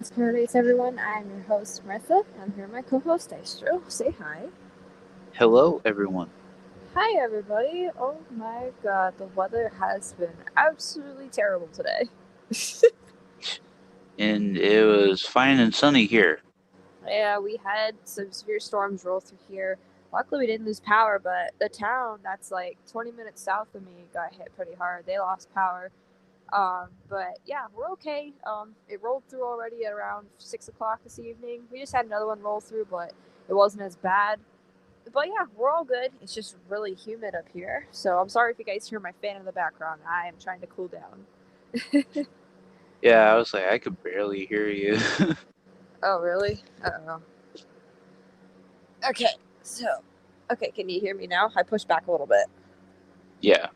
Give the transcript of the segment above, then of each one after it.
It's Paradise, everyone. I'm your host, Marissa. I'm here with my co-host, Dystro. Say hi. Hello, everyone. Hi, everybody. Oh my god, the weather has been absolutely terrible today. And it was fine and sunny here. Yeah, we had some severe storms roll through here. Luckily, we didn't lose power, but the town that's like 20 minutes south of me got hit pretty hard. They lost power. But yeah, we're okay. It rolled through already at around 6 o'clock this evening. We just had another one roll through, but it wasn't as bad. But yeah, we're all good. It's just really humid up here. So I'm sorry if you guys hear my fan in the background. I am trying to cool down. Yeah, I was like, I could barely hear you. Oh, really? Uh oh. Okay, so. Okay, can you hear me now? I pushed back a little bit. Yeah.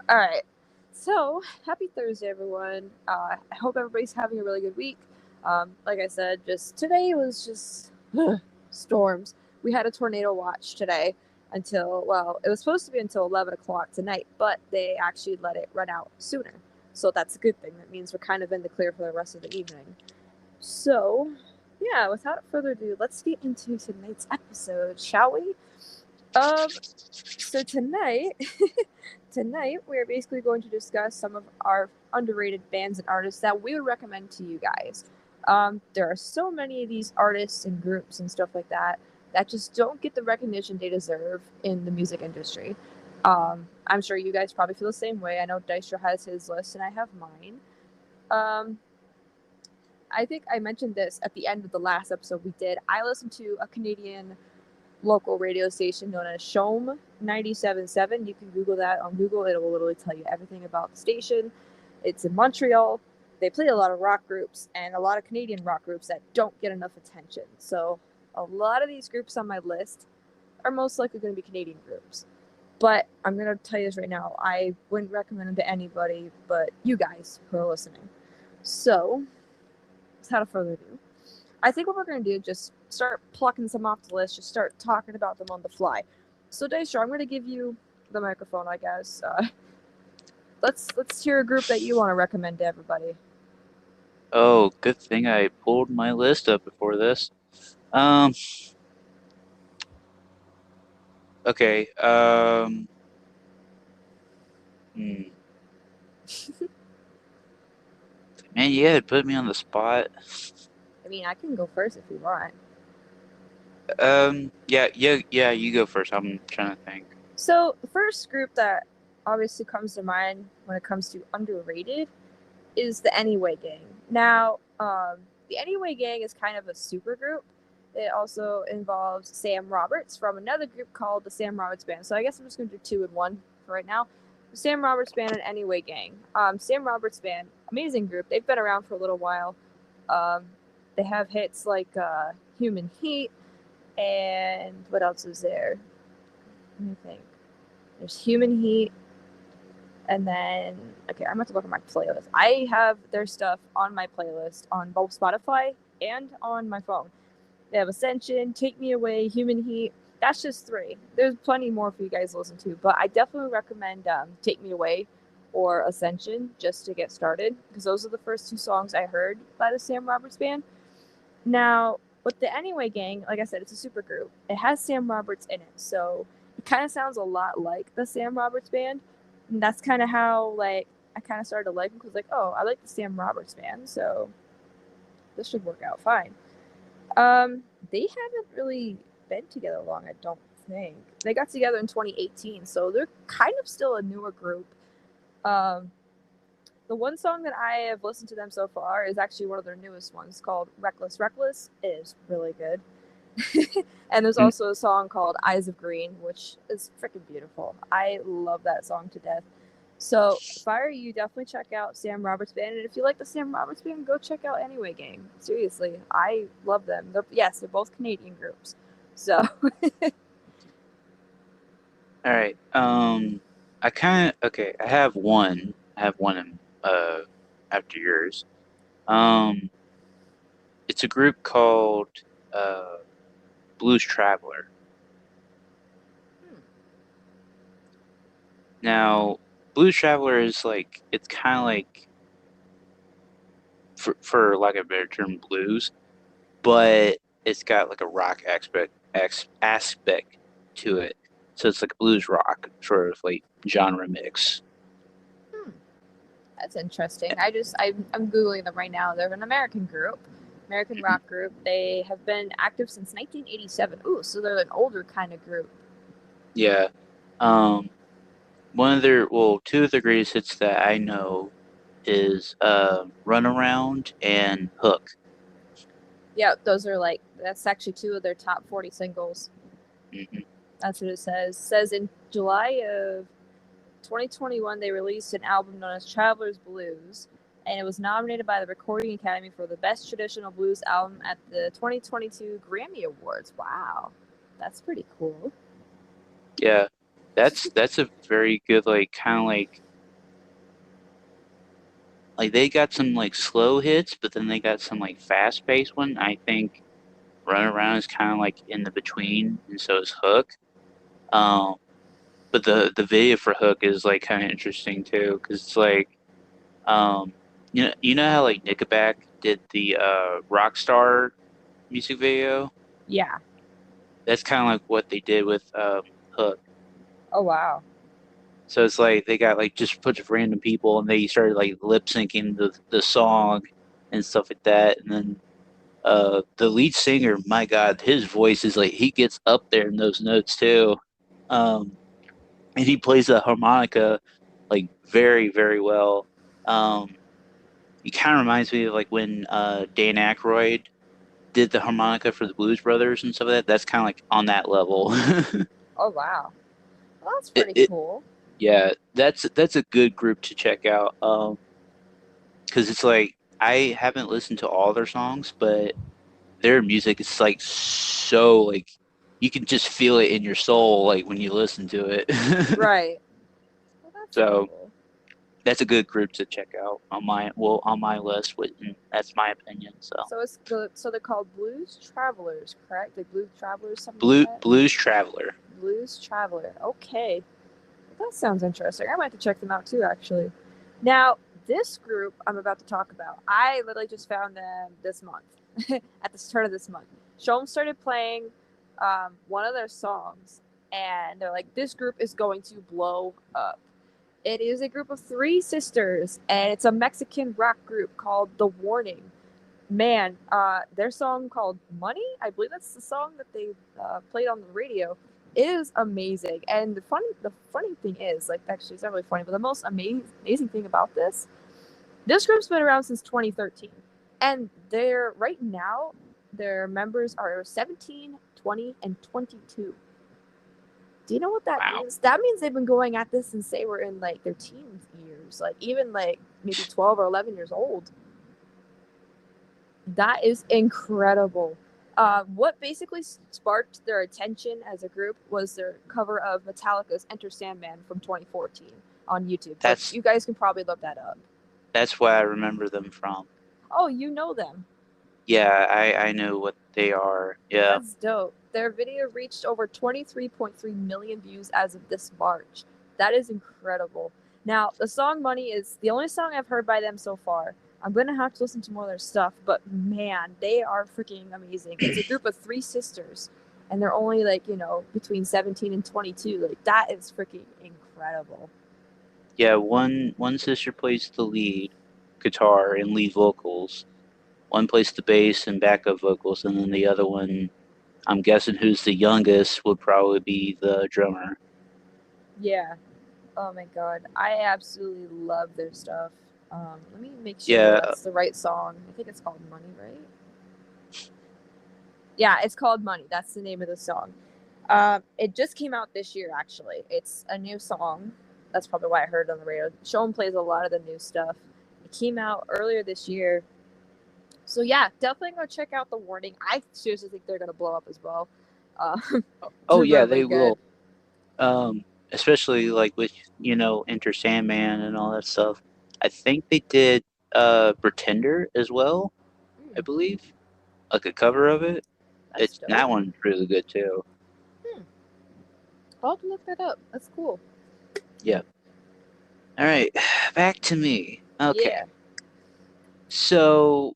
Alright. So, happy Thursday, everyone. I hope everybody's having a really good week. Like I said, just today was just storms. We had a tornado watch today until, well, it was supposed to be until 11 o'clock tonight, but they actually let it run out sooner. So that's a good thing. That means we're kind of in the clear for the rest of the evening. So, yeah, without further ado, let's get into tonight's episode, shall we? So tonight, tonight we're basically going to discuss some of our underrated bands and artists that we would recommend to you guys. There are so many of these artists and groups and stuff like that that just don't get the recognition they deserve in the music industry. I'm sure you guys probably feel the same way. I know Dystro has his list and I have mine. Um, I think I mentioned this at the end of the last episode we did. I listened to a Canadian local radio station known as Shome 97.7. You can Google that on Google. It will literally tell you everything about the station. It's in Montreal. They play a lot of rock groups and a lot of Canadian rock groups that don't get enough attention. So a lot of these groups on my list are most likely going to be Canadian groups. But I'm going to tell you this right now. I wouldn't recommend them to anybody but you guys who are listening. So, without further ado, I think what we're going to do is just start plucking some off the list, just start talking about them on the fly. So, Daystar, I'm going to give you the microphone, I guess. Let's hear a group that you want to recommend to everybody. Oh, good thing I pulled my list up before this. Um, okay. Hmm. Man, you had put me on the spot. I mean, I can go first if you want. Yeah, you go first. I'm trying to think. So, the first group that obviously comes to mind when it comes to underrated is the Anyway Gang. Now, the Anyway Gang is kind of a super group. It also involves Sam Roberts from another group called the Sam Roberts Band. So I guess I'm just going to do two in one for right now. The Sam Roberts Band and Anyway Gang. Sam Roberts Band, amazing group. They've been around for a little while. Um, they have hits like Human Heat and what else is there? Let me think. There's Human Heat, and then, okay, I'm about to look at my playlist. I have their stuff on my playlist on both Spotify and on my phone. They have Ascension, Take Me Away, Human Heat. That's just three. There's plenty more for you guys to listen to, but I definitely recommend Take Me Away or Ascension just to get started because those are the first two songs I heard by the Sam Roberts Band. Now, with the Anyway Gang, like I said, it's a super group. It has Sam Roberts in it, so it kind of sounds a lot like the Sam Roberts Band. And that's kind of how like I kind of started to like him because like, oh, I like the Sam Roberts Band, so this should work out fine. They haven't really been together long, I don't think. They got together in 2018, so they're kind of still a newer group. Um, the one song that I have listened to them so far is actually one of their newest ones called Reckless. Reckless is really good. And there's Hmm. also a song called Eyes of Green, which is freaking beautiful. I love that song to death. So, Fire, you definitely check out Sam Roberts Band. And if you like the Sam Roberts Band, go check out Anyway Gang. Seriously, I love them. Yes, they're both Canadian groups. So, All right. Okay. I have one after yours. Um, it's a group called uh Blues Traveler. Now, Blues Traveler is like it's kind of like for lack of a better term, blues, but it's got like a rock aspect to it. So it's like blues rock sort of like genre mix. Hmm. That's interesting. I'm googling them right now. They're an American group, American rock group. They have been active since 1987. Ooh, so they're an older kind of group. Yeah. Um, One of their, well, two of the greatest hits that I know is Run Around and Hook. Yeah, those are like that's actually two of their top 40 singles. Hmm. That's what it says. It says in July of 2021 they released an album known as Traveler's Blues, and it was nominated by the Recording Academy for the Best Traditional Blues Album at the 2022 Grammy Awards. Wow. That's pretty cool. Yeah, that's a very good like kind of like they got some like slow hits, but then they got some like fast paced one. I think Run Around is kind of like in the between, and so is Hook. Um, but the video for Hook is like kind of interesting too, because it's like um, you know how like Nickelback did the Rockstar music video. Yeah. That's kind of like what they did with Hook. Oh wow. So it's like they got like just a bunch of random people and they started like lip syncing the song and stuff like that. And then the lead singer, my God, his voice is like he gets up there in those notes too. Um, and he plays the harmonica like very, very well. Um, he kind of reminds me of like when Dan Aykroyd did the harmonica for the Blues Brothers and stuff like that. That's kind of like on that level. Oh wow. Well, that's it, pretty it, cool. yeah, that's a good group to check out. Because it's like I haven't listened to all their songs, but their music is like so like you can just feel it in your soul like when you listen to it. Right. Well, that's So cool. that's a good group to check out on my list. And that's my opinion. So So they're called Blues Travelers, correct? Like Blues Travelers, something like that. Blues Traveler. Blues Traveler. Okay. That sounds interesting. I might have to check them out too, actually. Now, this group I'm about to talk about, I literally just found them this month, at the start of this month. Shom started playing one of their songs, and they're like, this group is going to blow up. It is a group of three sisters, and it's a Mexican rock group called The Warning. Man, their song called Money, I believe that's the song that they played on the radio, is amazing. And the funny thing is, like, actually it's not really funny, but the most amazing thing about this group's been around since 2013, and they're right now their members are 17, 20, and 22. Do you know what that Wow. means? That means they've been going at this since they were in like their teen years, like even like maybe 12 or 11 years old. That is incredible. What basically sparked their attention as a group was their cover of Metallica's Enter Sandman from 2014 on YouTube, which That's you guys can probably look that up. that's where I remember them from. Oh, you know them. Yeah, I know what they are. Yeah. That's dope. Their video reached over 23.3 million views as of this March. That is incredible. Now, the song Money is the only song I've heard by them so far. I'm going to have to listen to more of their stuff, but man, they are freaking amazing. It's a group of three sisters, and they're only like, between 17 and 22. Like, that is freaking incredible. Yeah, one sister plays the lead guitar and lead vocals. One plays the bass and backup vocals, and then the other one, I'm guessing who's the youngest, would probably be the drummer. Yeah. Oh my god. I absolutely love their stuff. Let me make sure Yeah, that's the right song. I think it's called Money, right? Yeah, it's called Money. That's the name of the song. It just came out this year, actually. It's a new song. That's probably why I heard it on the radio. Sean plays a lot of the new stuff. It came out earlier this year. So yeah, definitely go check out The Warning. I seriously think they're gonna blow up as well. oh They're yeah, really they good. will. Especially like with Enter Sandman and all that stuff. I think they did Pretender as well, I Hmm, believe. Like a cover of it. that's It's dope. that one's really good too. Hmm. I'll have to look that up. That's cool. Yeah. All right, back to me. Okay. Yeah. So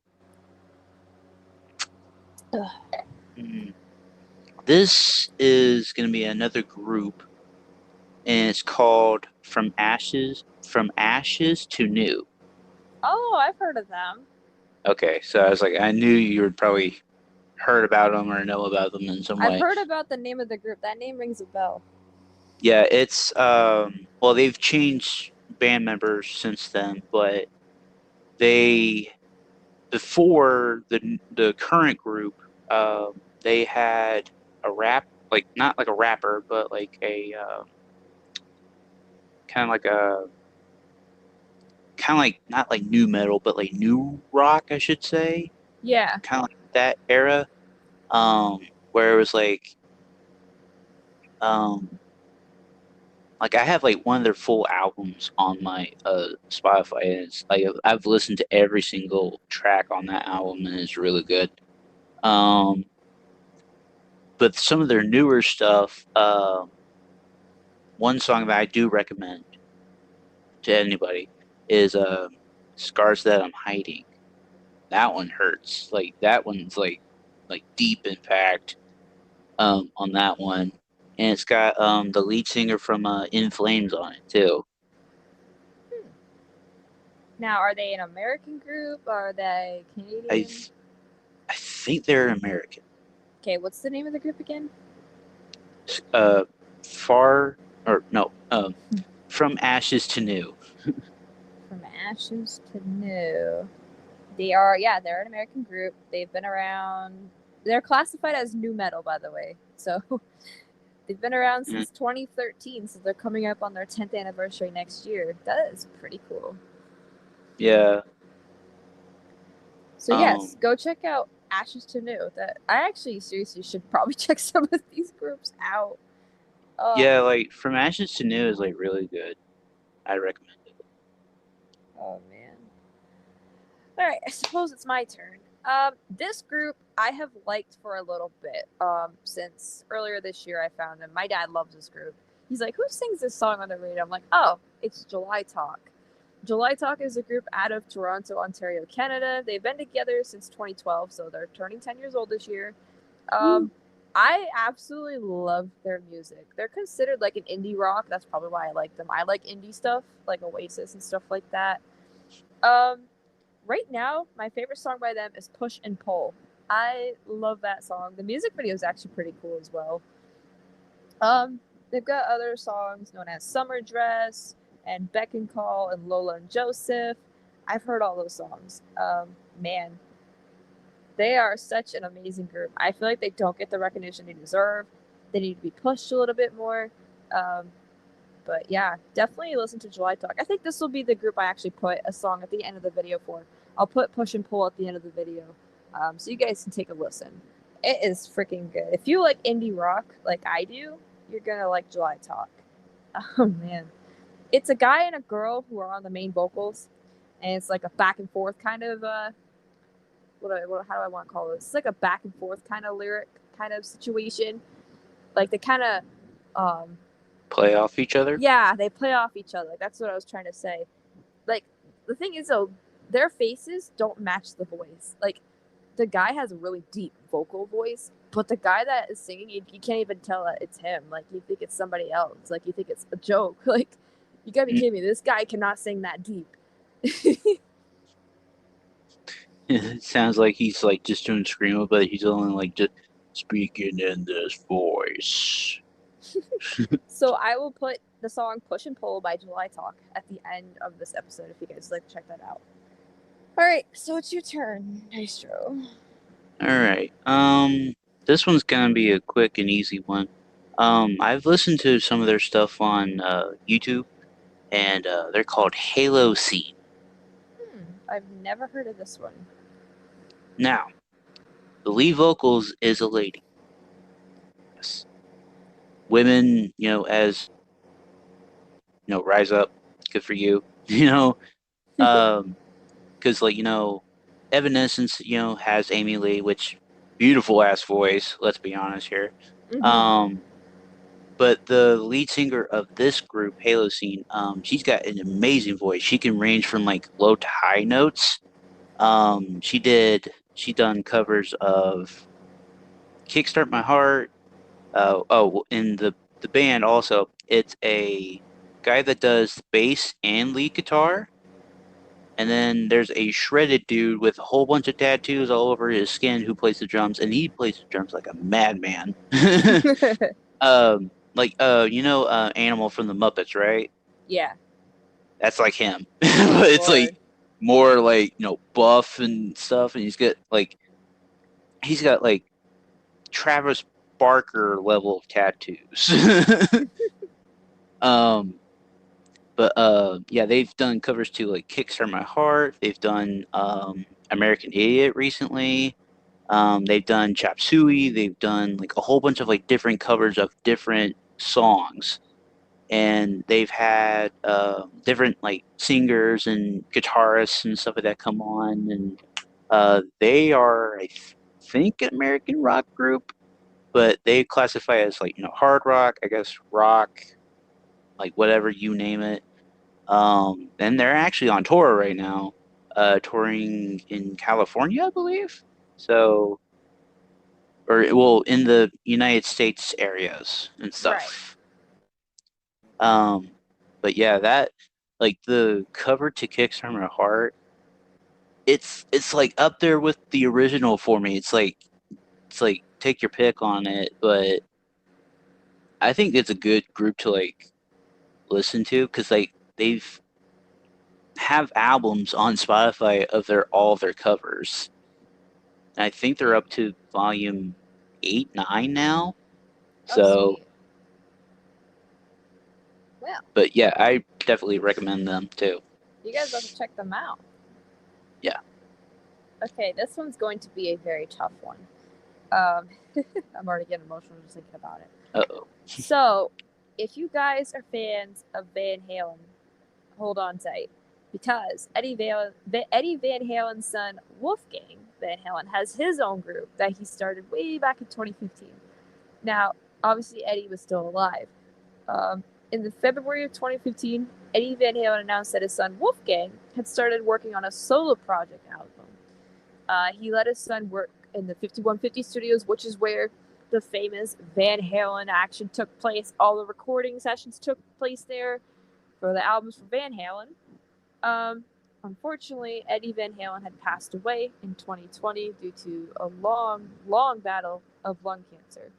Ugh. mm, this is going to be another group, and it's called From Ashes to New. Oh, I've heard of them. Okay, so I was like, I knew you would probably heard about them or know about them in some I've way. heard about the name of the group. That name rings a bell. Yeah, it's well, they've changed band members since then, but they before the current group, they had a rap, like not like a rapper, but like a kind of like a kind of like not like new metal, but like new rock, I should say, Yeah. kind of like that era, um, where it was um, like I have like one of their full albums on my Spotify, and it's like I've listened to every single track on that album, and it's really good. Um, but some of their newer stuff, one song that I do recommend to anybody is "Scars That I'm Hiding." That one hurts. Like that one's like deep impact on that one, and it's got the lead singer from In Flames on it too. Hmm. Now, are they an American group? Are they I Canadian? I think they're American. Okay, what's the name of the group again? Uh, far or no, From Ashes to New. From Ashes to New. They are, yeah, they're an American group. They've been around. They're classified as new metal, by the way. So they've been around Mm, since 2013. So they're coming up on their 10th anniversary next year. That is pretty cool. yeah. So yes, go check out Ashes to New. That I actually seriously should probably check some of these groups out. Uh, Yeah, like From Ashes to New is like really good. I recommend it. oh man. All right, I suppose it's my turn. This group I have liked for a little bit. Since earlier this year I found them. My dad loves this group. He's like, "Who sings this song on the radio?" I'm like, "Oh, it's July Talk." July Talk is a group out of Toronto, Ontario, Canada. They've been together since 2012, so they're turning 10 years old this year. Woo. I absolutely love their music. They're considered like an indie rock. That's probably why I like them. I like indie stuff, like Oasis and stuff like that. Um, right now, my favorite song by them is Push and Pull. I love that song. The music video is actually pretty cool as well. They've got other songs known as Summer Dress and Beck and Call and Lola and Joseph. I've heard all those songs. Man, they are such an amazing group. I feel like they don't get the recognition they deserve. They need to be pushed a little bit more. Um, but yeah, definitely listen to July Talk. I think this will be the group I actually put a song at the end of the video for. I'll put Push and Pull at the end of the video, so you guys can take a listen. It is freaking good. If you like indie rock like I do, you're gonna like July Talk. Oh man, it's a guy and a girl who are on the main vocals, and it's like a back and forth kind of how do I want to call this? It's like a back and forth kind of lyric kind of situation. Like they kind of Play off each other. yeah, they play off each other. That's what I was trying to say. Like the thing is though, their faces don't match the voice. Like the guy has a really deep vocal voice, but the guy that is singing, you can't even tell that it's him. Like you think it's somebody else. Like you think it's a joke. Like you gotta be Mm. kidding me. This guy cannot sing that deep. It sounds like he's like just doing screamo, but he's only like just speaking in this voice. So I will put the song Push and Pull by July Talk at the end of this episode if you guys like to check that out. All right, so it's your turn, Dystro. All right. This one's gonna be a quick and easy one. I've listened to some of their stuff on YouTube, and they're called Halo Scene. I've never heard of this one. Now, the lead vocals is a lady. Yes. Women, as rise up. Good for you. Because like Evanescence, has Amy Lee, which beautiful ass voice. Let's be honest here. Mm-hmm. Um, but the lead singer of this group, Halo Scene, she's got an amazing voice. She can range from like low to high notes, She done covers of Kickstart My Heart. In the band also, it's a guy that does bass and lead guitar. And then there's a shredded dude with a whole bunch of tattoos all over his skin who plays the drums, and he plays the drums like a madman. Animal from the Muppets, right? Yeah. That's like him. But it's like Lord. more like, buff and stuff, and he's got like Travis Barker level of tattoos. um yeah, they've done covers to like Kickstart My Heart. They've done American Idiot recently. They've done Chop Suey. They've done like a whole bunch of like different covers of different songs, and they've had different like singers and guitarists and stuff like that come on, and they are, I think, an American rock group, but they classify as like hard rock, I guess, rock, like whatever you name it. And they're actually on tour right now, touring in California, I believe. So, or well, in the United States areas and Right. stuff. Um, but yeah, that like the cover to Kickstart My Heart, it's like up there with the original for me. It's like take your pick on it, but I think it's a good group to like listen to because like they've have albums on Spotify of all their covers. And I think they're up to volume 8, 9 now. Oh, So, sweet. Well, but yeah, I definitely recommend them too. you guys have to check them out. Yeah. Okay, this one's going to be a very tough one. Um, I'm already getting emotional just thinking about it. Uh-oh. So, if you guys are fans of Van Halen, hold on tight, because Eddie Van Halen's son Wolfgang Van Halen has his own group that he started way back in 2015. Now, obviously, Eddie was still alive. In the February of 2015, Eddie Van Halen announced that his son Wolfgang had started working on a solo project album. He let his son work in the 5150 studios, which is where the famous Van Halen action took place. All the recording sessions took place there for the albums for Van Halen. Unfortunately, Eddie Van Halen had passed away in 2020 due to a long, long battle of lung cancer.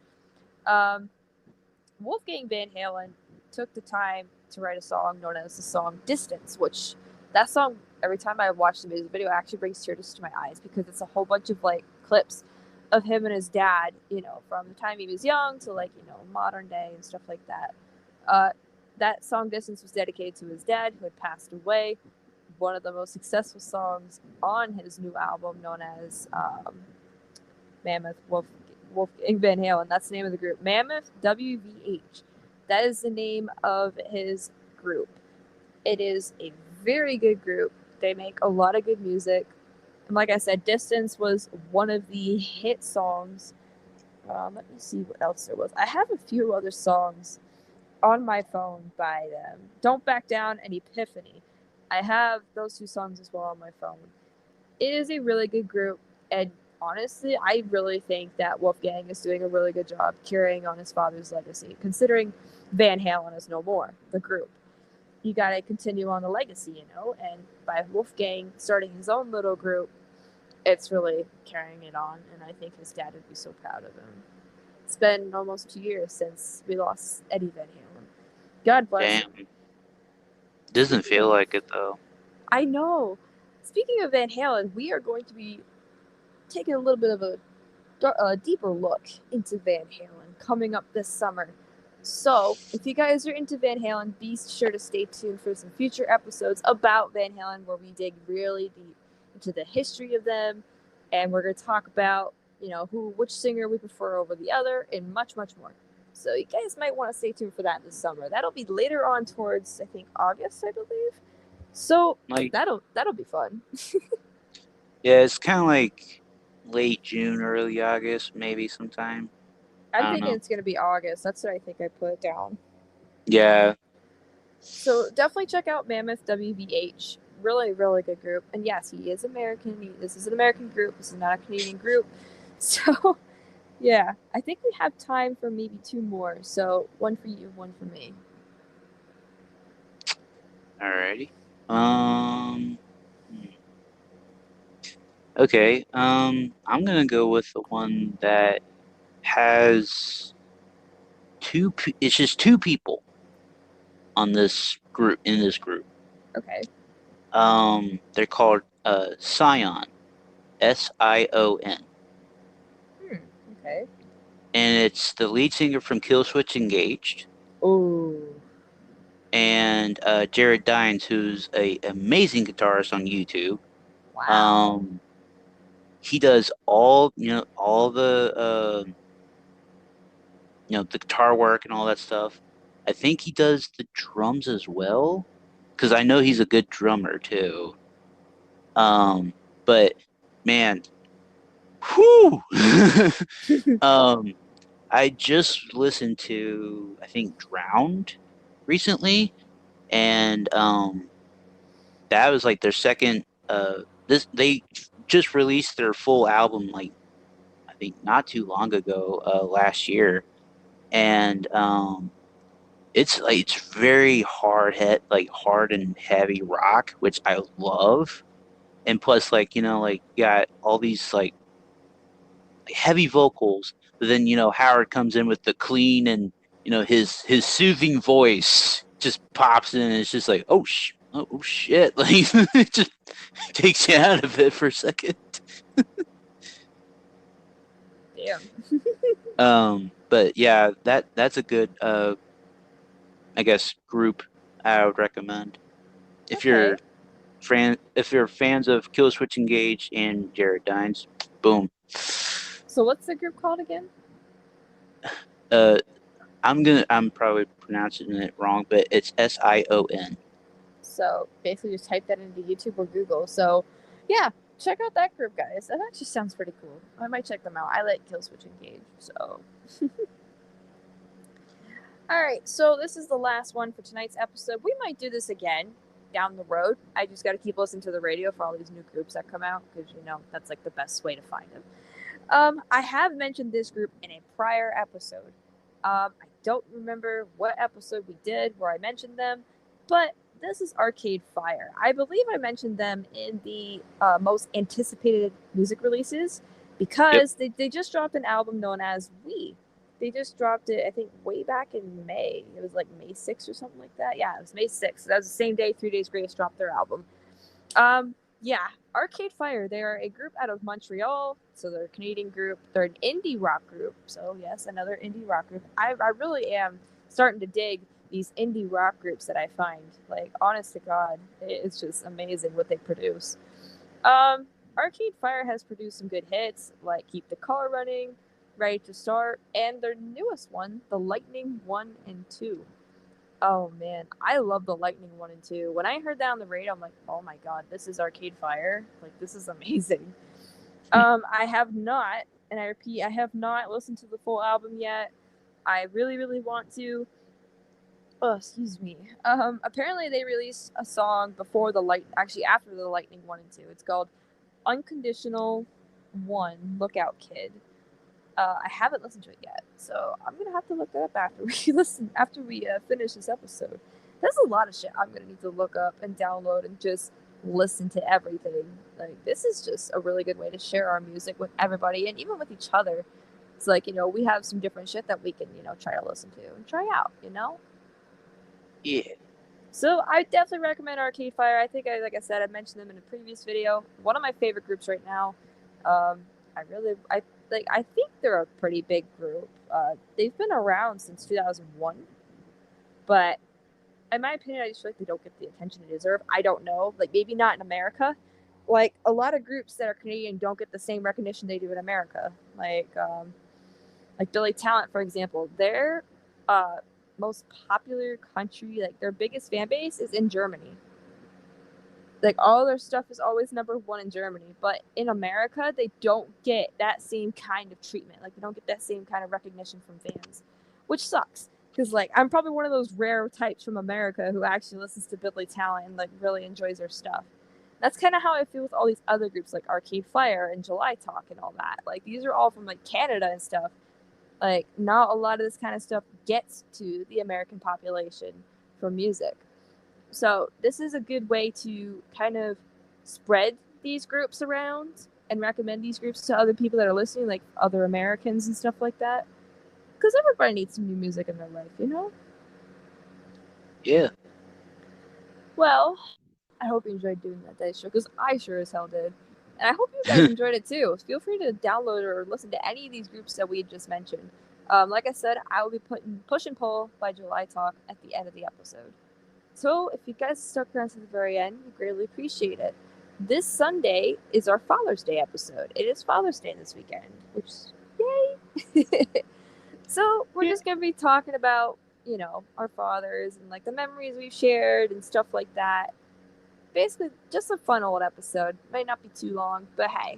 Wolfgang Van Halen took the time to write a song known as the song Distance, which that song, every time I watch the music video, actually brings tears to my eyes because it's a whole bunch of like clips of him and his dad, from the time he was young to like, modern day and stuff like that. That song Distance was dedicated to his dad who had passed away. One of the most successful songs on his new album known as Mammoth Wolfgang Van Halen. That's the name of the group. Mammoth WVH. That is the name of his group. It is a very good group. They make a lot of good music. And like I said, Distance was one of the hit songs. Let me see what else there was. I have a few other songs on my phone by them. Don't Back Down and Epiphany. I have those two songs as well on my phone. It is a really good group, and honestly, I really think that Wolfgang is doing a really good job carrying on his father's legacy, considering Van Halen is no more, the group. You gotta continue on the legacy, and by Wolfgang starting his own little group, it's really carrying it on, and I think his dad would be so proud of him. It's been almost 2 years since we lost Eddie Van Halen. God bless him. Damn. Doesn't feel like it though. I know. Speaking of Van Halen, we are going to be taking a little bit of a deeper look into Van Halen coming up this summer. So, if you guys are into Van Halen, be sure to stay tuned for some future episodes about Van Halen where we dig really deep into the history of them, and we're going to talk about, which singer we prefer over the other, and much, much more. So, you guys might want to stay tuned for that this summer. That'll be later on towards, I think, August, I believe. So, Like, that'll be fun. yeah, it's kind of like late June, early August, maybe sometime. I I'm don't thinking know. it's going to be August. That's what I think I put down. Yeah. So definitely check out Mammoth WVH. really, really good group. And yes, he is American. This is an American group. This is not a Canadian group. So, yeah, I think we have time for maybe two more. So, one for you, one for me. Alrighty. Um. hmm. Okay. I'm gonna go with the one that has it's just two people on this group in this group. Okay. They're called Scion, Sion, Hmm. Okay. and it's the lead singer from Killswitch Engaged Oh, and Jared Dines, who's a amazing guitarist on YouTube. wow. Um, he does all the the guitar work and all that stuff. I think he does the drums as well, because I know he's a good drummer too. Um, but man, whew. um, I just listened to I think Drowned recently, and that was like their second. This they just released their full album like I think not too long ago, last year, and it's very hard and heavy rock, which I love. And plus, like, like you got all these like heavy vocals, but then Howard comes in with the clean and his soothing voice just pops in and it's just like oh shit, like it just takes you out of it for a second. Damn. But yeah, that's a good I guess group I would recommend if Okay. you're fans of Killswitch Engage and Jared Dines. Boom. So, what's the group called again? Uh, I'm probably pronouncing it wrong, but it's Sion. So, basically, just type that into YouTube or Google. So, yeah, check out that group, guys. That actually sounds pretty cool. I might check them out. I like Killswitch Engage. So, all right. So, this is the last one for tonight's episode. We might do this again down the road. I just got to keep listening to the radio for all these new groups that come out because, that's like the best way to find them. I have mentioned this group in a prior episode. I don't remember what episode we did where I mentioned them, but this is Arcade Fire. I believe I mentioned them in the most anticipated music releases Yep. because they just dropped an album known as We. They just dropped it, I think, way back in May. It was like May 6th or something like that. Yeah, it was May 6th. That was the same day 3 Days Grace dropped their album. Yeah, Arcade Fire. They are a group out of Montreal, so they're a Canadian group. They're an indie rock group, so yes, another indie rock group. I really am starting to dig these indie rock groups that I find. Like, honest to God, it's just amazing what they produce. Arcade Fire has produced some good hits, like Keep the Car Running, Ready to Start, and their newest one, The Lightning 1 and 2. Oh man, I love the Lightning 1 and 2. When I heard that on the radio, I'm like, oh my god, this is Arcade Fire. Like, this is amazing. I have not, and I repeat, I have not listened to the full album yet. I really, really want to. Oh, excuse me. Apparently they released a song actually after the Lightning 1 and 2. It's called Unconditional 1 Lookout Kid. I haven't listened to it yet, so I'm gonna have to look it up after we finish this episode. There's a lot of shit I'm gonna need to look up and download and just listen to everything. Like, this is just a really good way to share our music with everybody and even with each other. It's like, we have some different shit that we can, try to listen to and try out. Yeah. So I definitely recommend Arcade Fire. I think, like I said, I mentioned them in a previous video. One of my favorite groups right now. I think they're a pretty big group. They've been around since 2001, but in my opinion, I just feel like they don't get the attention they deserve. I don't know, like maybe not in America. Like, a lot of groups that are Canadian don't get the same recognition they do in America. Like Billy Talent, for example, their most popular country, like their biggest fan base, is in Germany. Like, all their stuff is always number one in Germany, but in America they don't get that same kind of treatment. Like, they don't get that same kind of recognition from fans, which sucks. Because, like, I'm probably one of those rare types from America who actually listens to Billy Talent and, like, really enjoys their stuff. That's kind of how I feel with all these other groups, like Arcade Fire and July Talk and all that. Like, these are all from, like, Canada and stuff. Like, not a lot of this kind of stuff gets to the American population from music. So, this is a good way to kind of spread these groups around and recommend these groups to other people that are listening, like other Americans and stuff like that. Because everybody needs some new music in their life, you know? Yeah. Well, I hope you enjoyed doing that, Dystro, because I sure as hell did. And I hope you guys enjoyed it too. Feel free to download or listen to any of these groups that we just mentioned. Like I said, I will be putting Push and Pull by July Talk at the end of the episode. So if you guys stuck around to the very end, we greatly appreciate it. This Sunday is our Father's Day episode. It is Father's Day this weekend, which, yay! So we're just going to be talking about, you know, our fathers and, like, the memories we've shared and stuff like that. Basically, just a fun old episode. Might not be too long, but hey,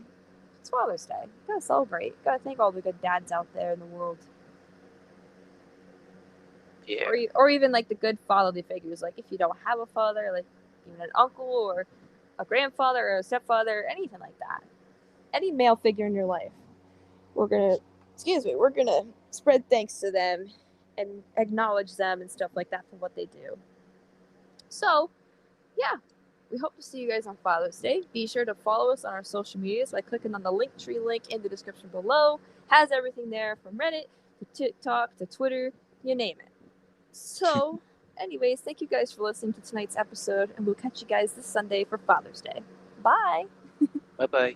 it's Father's Day. Gotta celebrate. Gotta thank all the good dads out there in the world. Yeah. Or even, like, the good fatherly figures. Like, if you don't have a father, like, even an uncle or a grandfather or a stepfather, anything like that. Any male figure in your life. We're gonna spread thanks to them and acknowledge them and stuff like that for what they do. So, yeah, we hope to see you guys on Father's Day. Be sure to follow us on our social medias by clicking on the Linktree link in the description below. Has everything there from Reddit to TikTok to Twitter, you name it. So, anyways, thank you guys for listening to tonight's episode, and we'll catch you guys this Sunday for Father's Day. Bye! Bye bye.